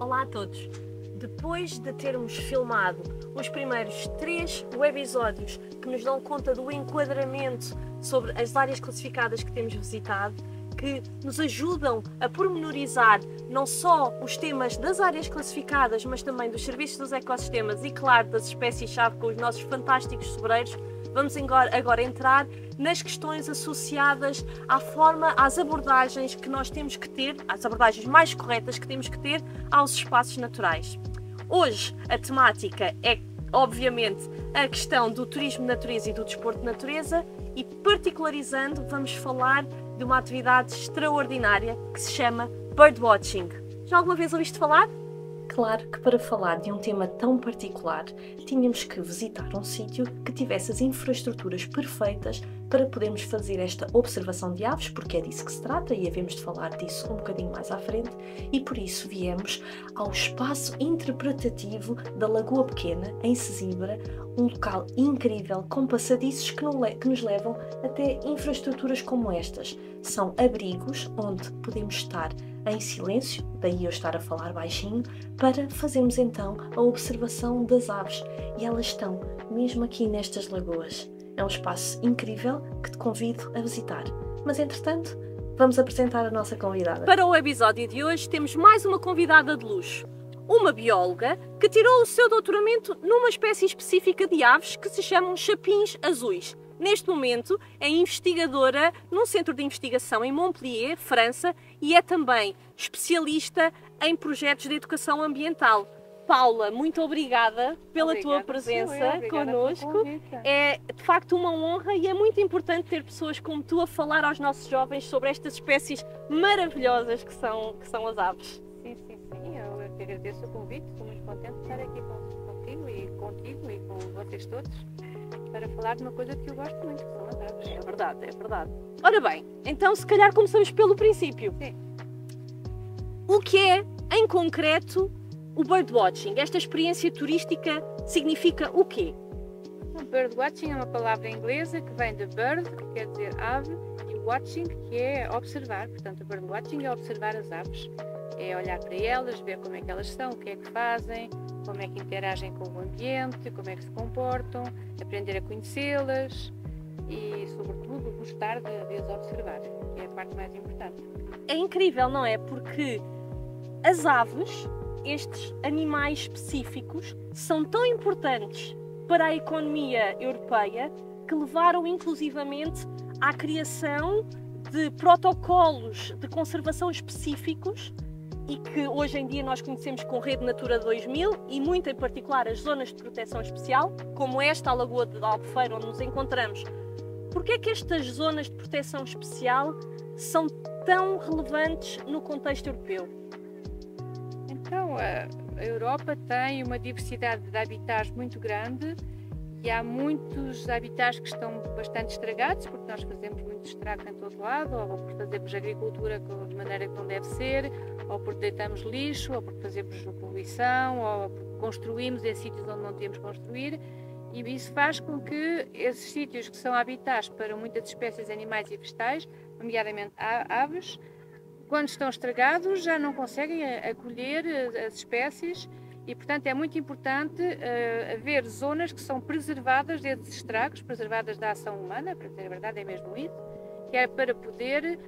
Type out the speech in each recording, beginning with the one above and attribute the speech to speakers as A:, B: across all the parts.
A: Olá a todos! Depois de termos filmado os primeiros 3 webisódios que nos dão conta do enquadramento sobre as áreas classificadas que temos visitado, que nos ajudam a pormenorizar não só os temas das áreas classificadas, mas também dos serviços dos ecossistemas e, claro, das espécies-chave com os nossos fantásticos sobreiros, vamos agora entrar nas questões associadas à forma, às abordagens que nós temos que ter, às abordagens mais corretas que temos que ter aos espaços naturais. Hoje a temática é, obviamente, a questão do turismo de natureza e do desporto de natureza e, particularizando, vamos falar de uma atividade extraordinária que se chama birdwatching. Já alguma vez ouviste falar? Claro que para falar de um tema tão particular, tínhamos que visitar um sítio que tivesse as infraestruturas perfeitas para podermos fazer esta observação de aves, porque é disso que se trata e havemos de falar disso um bocadinho mais à frente, e por isso viemos ao espaço interpretativo da Lagoa Pequena, em Sesimbra, um local incrível com passadiços que nos levam até infraestruturas como estas. São abrigos onde podemos estar em silêncio, daí eu estar a falar baixinho, para fazermos então a observação das aves. E elas estão mesmo aqui nestas lagoas. É um espaço incrível que te convido a visitar. Mas entretanto, vamos apresentar a nossa convidada. Para o episódio de hoje temos mais uma convidada de luxo. Uma bióloga que tirou o seu doutoramento numa espécie específica de aves que se chamam chapins azuis. Neste momento é investigadora num centro de investigação em Montpellier, França, e é também especialista em projetos de educação ambiental. Paula, muito obrigada pela tua presença connosco. É de facto uma honra e é muito importante ter pessoas como tu a falar aos nossos jovens sobre estas espécies maravilhosas que são as aves.
B: Sim. Eu te agradeço o convite, estou muito contente de estar aqui contigo e com vocês todos para falar de uma coisa que eu gosto muito, que são as aves.
A: É verdade. Ora bem, então se calhar começamos pelo princípio.
B: Sim.
A: O que é, em concreto, o birdwatching? Esta experiência turística significa o quê?
B: O birdwatching é uma palavra inglesa que vem de bird, que quer dizer ave, e watching, que é observar. Portanto, o birdwatching é observar as aves. É olhar para elas, ver como é que elas são, o que é que fazem, como é que interagem com o ambiente, como é que se comportam, aprender a conhecê-las e, sobretudo, gostar de as observar, que é a parte mais importante.
A: É incrível, não é? Porque as aves, estes animais específicos, são tão importantes para a economia europeia que levaram inclusivamente à criação de protocolos de conservação específicos e que hoje em dia nós conhecemos com Rede Natura 2000 e muito em particular as zonas de proteção especial, como esta, a Lagoa de Albufeira, onde nos encontramos. Porquê é que estas zonas de proteção especial são tão relevantes no contexto europeu?
B: Então, a Europa tem uma diversidade de habitats muito grande e há muitos habitats que estão bastante estragados, porque nós fazemos muito estrago em todo lado, ou por fazermos agricultura de maneira que não deve ser, ou porque deitamos lixo, ou porque fazemos poluição, ou porque construímos em sítios onde não temos construir, e isso faz com que esses sítios que são habitats para muitas espécies animais e vegetais, nomeadamente aves, quando estão estragados já não conseguem acolher as espécies e, portanto, é muito importante haver zonas que são preservadas desses estragos, preservadas da ação humana, para dizer a verdade é mesmo isso, que é para poder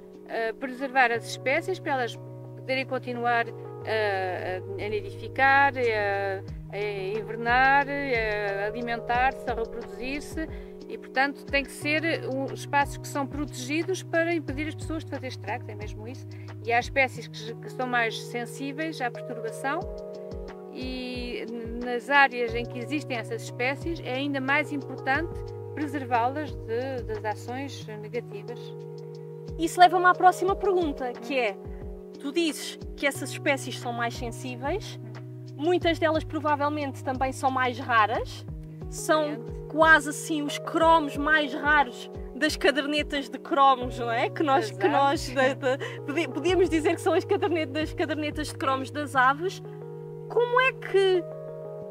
B: preservar as espécies, para elas poderem continuar a nidificar, a invernar, a alimentar-se, a reproduzir-se e, portanto, tem que ser espaços que são protegidos para impedir as pessoas de fazer estragos, é mesmo isso. E há espécies que são mais sensíveis à perturbação e nas áreas em que existem essas espécies é ainda mais importante preservá-las das ações negativas.
A: Isso leva-me à próxima pergunta, que é, tu dizes que essas espécies são mais sensíveis, muitas delas provavelmente também são mais raras, são quase assim os cromos mais raros das cadernetas de cromos, não é? Podíamos dizer que são as cadernetas de cromos das aves. Como é que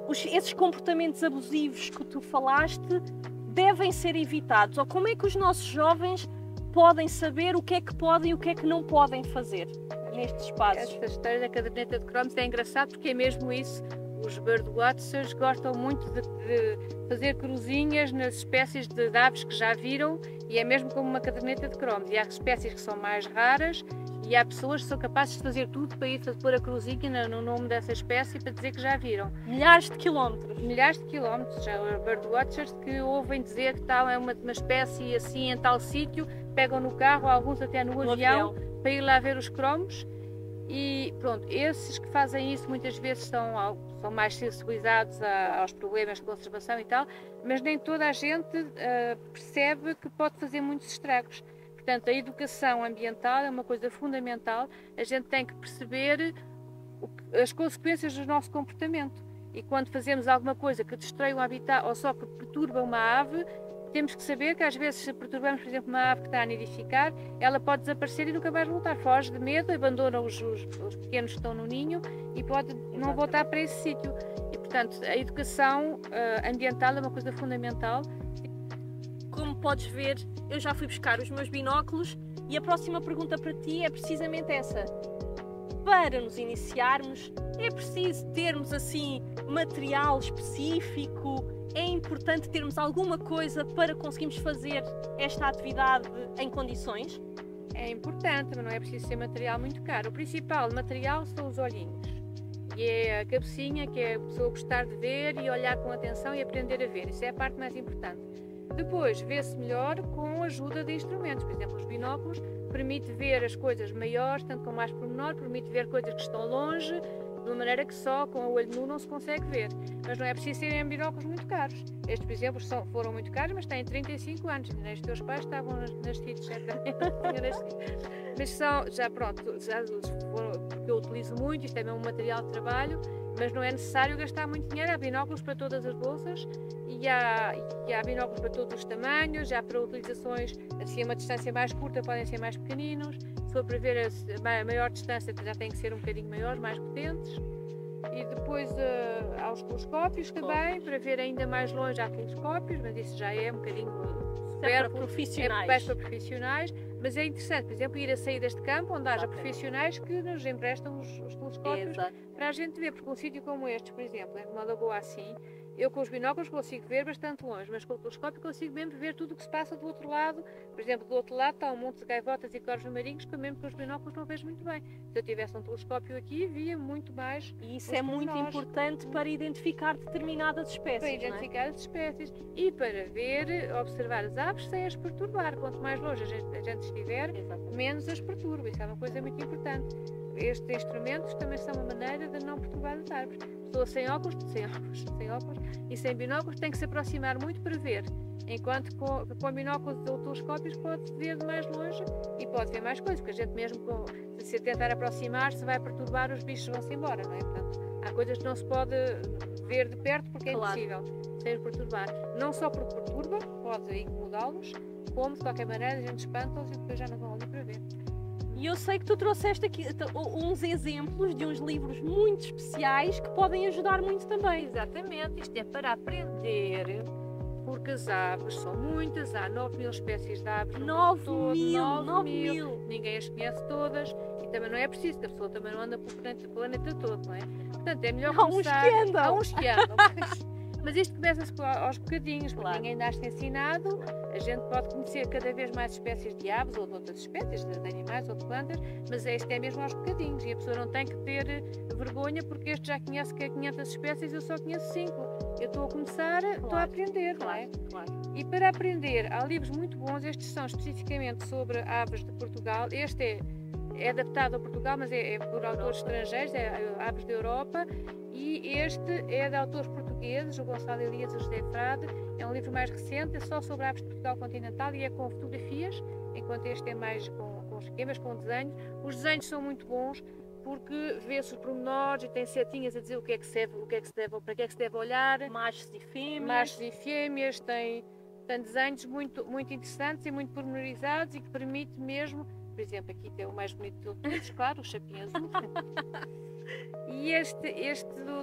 A: esses comportamentos abusivos que tu falaste devem ser evitados? Ou como é que os nossos jovens podem saber o que é que podem e o que é que não podem fazer? nestes espaços.
B: Esta história da caderneta de cromos é engraçado porque é mesmo isso. Os birdwatchers gostam muito de fazer cruzinhas nas espécies de aves que já viram e é mesmo como uma caderneta de cromos. E há espécies que são mais raras e há pessoas que são capazes de fazer tudo para ir pôr a cruzinha no nome dessa espécie para dizer que já viram.
A: Milhares de quilómetros.
B: Milhares de quilómetros. Já há birdwatchers que ouvem dizer que tal é uma espécie assim em tal sítio, pegam no carro, alguns até no avião, para ir lá ver os cromos. E pronto, esses que fazem isso muitas vezes são mais sensibilizados aos problemas de conservação e tal, mas nem toda a gente percebe que pode fazer muitos estragos. Portanto, a educação ambiental é uma coisa fundamental. A gente tem que perceber as consequências do nosso comportamento. E quando fazemos alguma coisa que destrói um habitat ou só que perturba uma ave, temos que saber que às vezes se perturbamos, por exemplo, uma ave que está a nidificar, ela pode desaparecer e nunca mais voltar. Foge de medo, abandona os pequenos que estão no ninho e pode não voltar para esse sítio. E, portanto, a educação ambiental é uma coisa fundamental.
A: Como podes ver, eu já fui buscar os meus binóculos e a próxima pergunta para ti é precisamente essa. Para nos iniciarmos, é preciso termos assim material específico? É importante termos alguma coisa para conseguirmos fazer esta atividade em condições?
B: É importante, mas não é preciso ser material muito caro. O principal material são os olhinhos. E é a cabecinha que é a pessoa gostar de ver e olhar com atenção e aprender a ver. Isso é a parte mais importante. Depois, vê-se melhor com a ajuda de instrumentos. Por exemplo, os binóculos permite ver as coisas maiores, tanto com mais pormenor, permite ver coisas que estão longe, de uma maneira que só com o olho nu não se consegue ver. Mas não é preciso serem binóculos muito caros. Estes, por exemplo, foram muito caros, mas têm 35 anos. Os teus pais estavam nascidos, certamente. Mas são, já pronto, porque eu utilizo muito, isto é mesmo um material de trabalho, mas não é necessário gastar muito dinheiro. Há binóculos para todas as bolsas e há binóculos para todos os tamanhos, já para utilizações assim a uma distância mais curta podem ser mais pequeninos. Se for para ver a maior distância já têm que ser um bocadinho maiores, mais potentes. E depois há os telescópios também, para ver ainda mais longe há telescópios, mas isso já é um bocadinho
A: para profissionais.
B: É mais para profissionais, mas é interessante, por exemplo, ir a saídas de campo onde haja profissionais que nos emprestam os telescópios para a gente ver, porque um sítio como este, por exemplo, em uma lagoa assim, eu com os binóculos consigo ver bastante longe, mas com o telescópio consigo mesmo ver tudo o que se passa do outro lado. Por exemplo, do outro lado está um monte de gaivotas e corvos marinhos que mesmo com os binóculos não vejo muito bem. Se eu tivesse um telescópio aqui, via muito mais.
A: E isso é muito importante para identificar determinadas espécies.
B: Para identificar as espécies e para ver, observar as aves sem as perturbar. Quanto mais longe a gente estiver, menos as perturba. Isso é uma coisa muito importante. Estes instrumentos também são uma maneira de não perturbar as árvores. Pessoa sem óculos e sem binóculos tem que se aproximar muito para ver, enquanto com binóculos ou telescópios pode ver de mais longe e pode ver mais coisas, porque a gente mesmo se tentar aproximar-se vai perturbar, os bichos vão-se embora, não é? Portanto, há coisas que não se pode ver de perto porque é impossível sem perturbar. Não só porque perturba, pode incomodá-los, como de qualquer maneira a gente espanta-os e depois já não vão ali para ver.
A: E eu sei que tu trouxeste aqui uns exemplos de uns livros muito especiais que podem ajudar muito também.
B: Exatamente, isto é para aprender, porque as aves são muitas, há 9.000 espécies de aves.
A: 9.000!
B: Ninguém as conhece todas e também não é preciso, que a pessoa também não anda pelo planeta todo, não é? Portanto, é melhor começar...
A: Há uns que andam.
B: Mas isto começa-se aos bocadinhos, porque ninguém nasce ensinado. A gente pode conhecer cada vez mais espécies de aves ou de outras espécies, de animais ou de plantas, mas isto é mesmo aos bocadinhos e a pessoa não tem que ter vergonha porque este já conhece que é 500 espécies, eu só conheço 5. Eu estou a começar, estou a aprender, não é? E para aprender, há livros muito bons, estes são especificamente sobre aves de Portugal. Este é adaptado a Portugal, mas é por autores estrangeiros, é aves da Europa, e este é de autores portugueses, o Gonçalo Elias e o José Frade. É um livro mais recente, é só sobre aves de Portugal continental e é com fotografias, enquanto este é mais com esquemas, com desenhos. Os desenhos são muito bons porque vê-se os pormenores e tem setinhas a dizer o que é que se deve, para que é que se deve olhar.
A: Machos e fêmeas.
B: Tem desenhos muito, muito interessantes e muito pormenorizados e que permite mesmo. Por exemplo, aqui tem o mais bonito de todos, claro, o chapinho azul. E este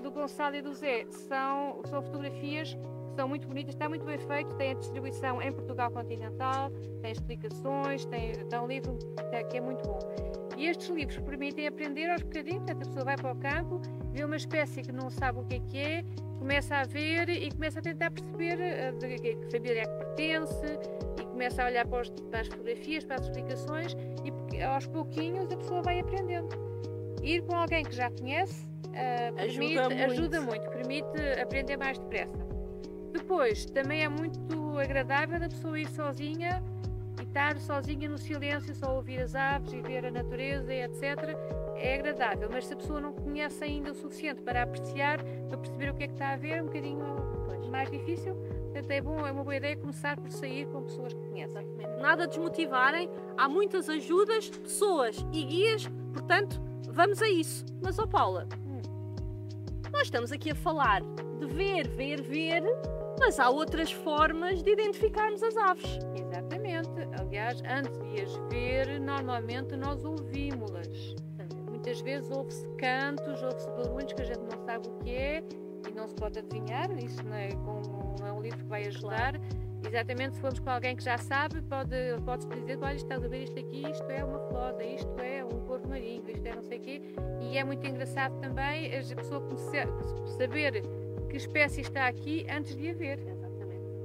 B: do Gonçalo e do Zé são fotografias que são muito bonitas, está muito bem feito, tem a distribuição em Portugal continental, tem explicações, tem um livro que é muito bom. E estes livros permitem aprender aos bocadinhos, portanto a pessoa vai para o campo, vê uma espécie que não sabe o que é, começa a ver e começa a tentar perceber de que família é que pertence, e começa a olhar para as fotografias, para as explicações, e aos pouquinhos a pessoa vai aprendendo. Ir com alguém que já conhece ajuda muito, permite aprender mais depressa. Depois, também é muito agradável a pessoa ir sozinha e estar sozinha no silêncio, só ouvir as aves e ver a natureza, etc. É agradável, mas se a pessoa não conhece ainda o suficiente para apreciar, para perceber o que é que está a ver, é um bocadinho mais difícil. Portanto, é uma boa ideia começar por sair com pessoas que conhecem.
A: Nada desmotivarem, há muitas ajudas, pessoas e guias, portanto, vamos a isso. Mas, ó Paula, nós estamos aqui a falar de ver, mas há outras formas de identificarmos as aves.
B: Exatamente. Aliás, antes de as ver, normalmente nós ouvimos-las. Muitas vezes ouve-se cantos, ouve-se barulhos que a gente não sabe o que é e não se pode adivinhar. Isso não é um livro que vai ajudar. Exatamente, se formos com alguém que já sabe, pode-se dizer: olha, estás a ver isto aqui, isto é uma floda, isto é um corvo marinho, isto é não sei o quê. E é muito engraçado também a pessoa saber que espécie está aqui antes de a ver.
A: Exatamente.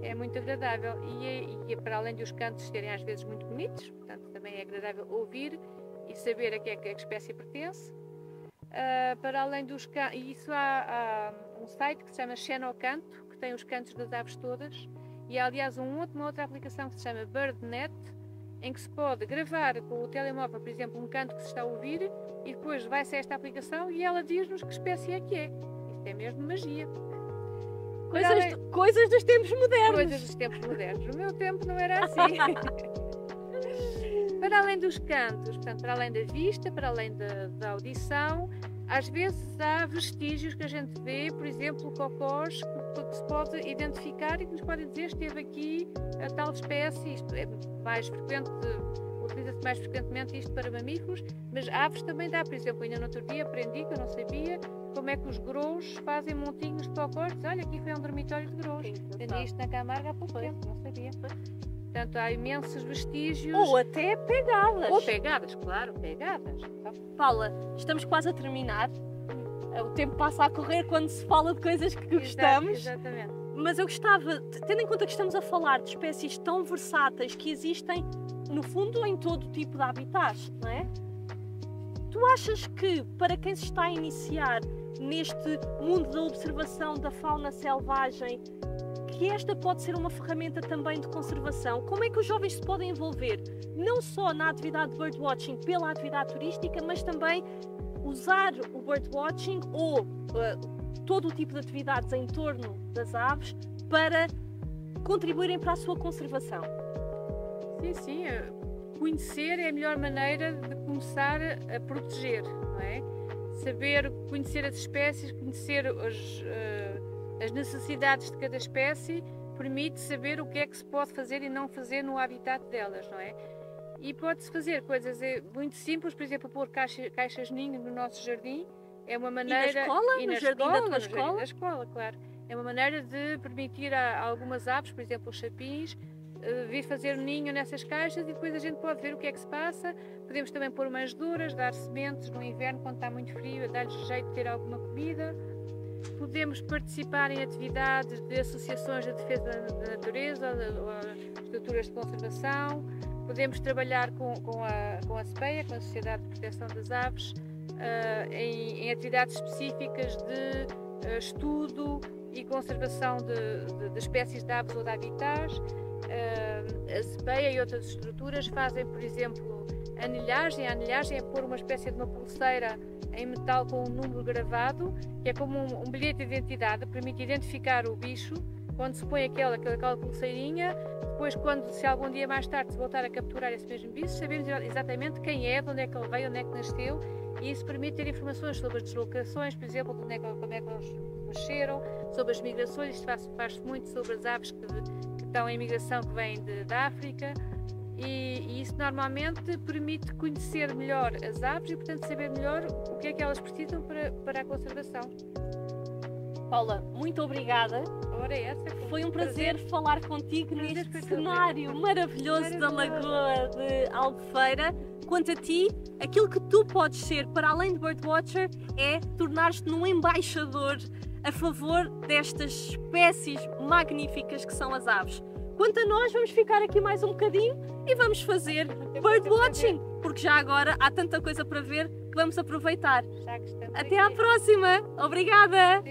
B: É muito agradável e para além dos cantos serem às vezes muito bonitos, portanto também é agradável ouvir e saber a que espécie pertence. Para além dos cantos, e isso há um site que se chama Xenocanto, que tem os cantos das aves todas. E há, aliás, uma outra aplicação que se chama BirdNet, em que se pode gravar com o telemóvel, por exemplo, um canto que se está a ouvir, e depois vai-se a esta aplicação e ela diz-nos que espécie é que é. Isto é mesmo magia.
A: Coisas dos tempos modernos.
B: Coisas dos tempos modernos. No meu tempo não era assim. Para além dos cantos, portanto, para além da vista, para além da audição, às vezes há vestígios que a gente vê, por exemplo, cocós, que se pode identificar e que nos podem dizer: esteve aqui a tal espécie. Isto é mais frequente, utiliza-se mais frequentemente isto para mamíferos, mas aves também dá. Por exemplo, ainda no outro dia aprendi, que eu não sabia, como é que os grous fazem montinhos de cocós. Olha, aqui foi um dormitório de grous. Aprendi isto na Camarga há pouco tempo, não sabia. Portanto, há imensos vestígios.
A: Ou até pegadas.
B: Ou pegadas, claro, pegadas.
A: Paula, estamos quase a terminar. O tempo passa a correr quando se fala de coisas que gostamos.
B: Exatamente.
A: Mas eu gostava, tendo em conta que estamos a falar de espécies tão versáteis que existem, no fundo, em todo tipo de habitats, não é? Tu achas que, para quem se está a iniciar neste mundo da observação da fauna selvagem, que esta pode ser uma ferramenta também de conservação? Como é que os jovens se podem envolver, não só na atividade de birdwatching pela atividade turística, mas também usar o birdwatching ou todo o tipo de atividades em torno das aves para contribuírem para a sua conservação?
B: Sim. Conhecer é a melhor maneira de começar a proteger, não é? Saber conhecer as espécies, conhecer as necessidades de cada espécie, permite saber o que é que se pode fazer e não fazer no habitat delas, não é? E pode-se fazer coisas muito simples, por exemplo, pôr caixas ninho no nosso jardim. É uma maneira...
A: E na escola? No jardim da tua escola?
B: Da escola, claro. É uma maneira de permitir a algumas aves, por exemplo, os chapins, vir fazer um ninho nessas caixas e depois a gente pode ver o que é que se passa. Podemos também pôr manjedouras, dar sementes no inverno quando está muito frio, dar-lhes jeito de ter alguma comida. Podemos participar em atividades de associações de defesa da natureza ou estruturas de conservação. Podemos trabalhar com a SPEA, com a Sociedade de Proteção das Aves, em atividades específicas de estudo e conservação de espécies de aves ou de habitats. A SPEA e outras estruturas fazem, por exemplo, anilhagem. A anilhagem é pôr uma espécie de uma pulseira em metal com um número gravado, que é como um bilhete de identidade, permite identificar o bicho. Quando se põe aquela pulseirinha, depois se algum dia mais tarde se voltar a capturar esse mesmo bicho, sabemos exatamente quem é, de onde é que ele veio, onde é que nasceu, e isso permite ter informações sobre as deslocações, por exemplo, como é que eles nasceram, sobre as migrações. Isto faz-se muito sobre as aves que estão em migração, que vêm da África, e isso normalmente permite conhecer melhor as aves e, portanto, saber melhor o que é que elas precisam para a conservação.
A: Paula, muito obrigada.
B: Ora, essa
A: Foi um prazer falar contigo neste cenário maravilhoso da Lagoa de Albufeira. Quanto a ti, aquilo que tu podes ser, para além de birdwatcher, é tornar-te num embaixador a favor destas espécies magníficas que são as aves. Quanto a nós, vamos ficar aqui mais um bocadinho e vamos fazer birdwatching, porque já agora há tanta coisa para ver que vamos aproveitar. Até à próxima! Obrigada!